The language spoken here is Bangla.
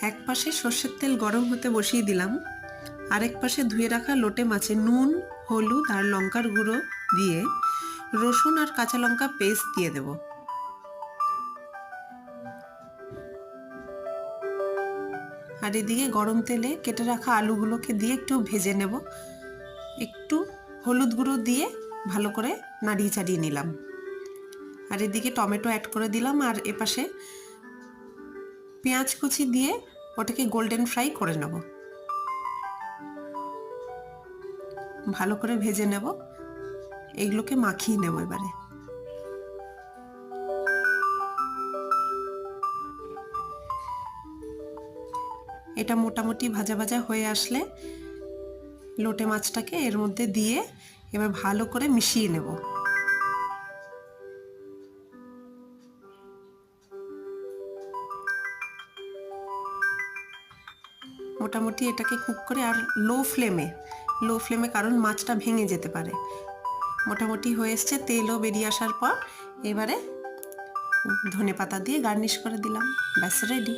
এক পাশে সর্ষের তেল গরম হতে বসিয়ে দিলাম, আরেক পাশে ধুয়ে রাখা লোটে মাছে নুন, হলুদ আর লঙ্কার গুঁড়ো দিয়ে রসুন আর কাঁচা লঙ্কা পেস্ট দিয়ে দেব। আর এদিকে গরম তেলে কেটে রাখা আলুগুলোকে দিয়ে একটু ভেজে নেব। একটু হলুদ গুঁড়ো দিয়ে ভালো করে নাড়িয়ে চাড়িয়ে নিলাম। আর এদিকে টমেটো অ্যাড করে দিলাম, আর এপাশে পেঁয়াজ কুচি দিয়ে ওটাকে গোল্ডেন ফ্রাই করে নেব। ভালো করে ভেজে নেব, এগুলোকে মাখিয়ে নেব। এবারে এটা মোটামুটি ভাজা ভাজা হয়ে আসলে লোটে মাছটাকে এর মধ্যে দিয়ে এবার ভালো করে মিশিয়ে নেব। মোটামুটি এটাকে কুক করে, আর লো ফ্লেমে, কারণ মাছটা ভেঙে যেতে পারে। মোটামুটি হয়ে এসছে, তেলও বেরিয়ে আসার পর এবারে ধনেপাতা দিয়ে গার্নিশ করে দিলাম। ব্যাস রেডি।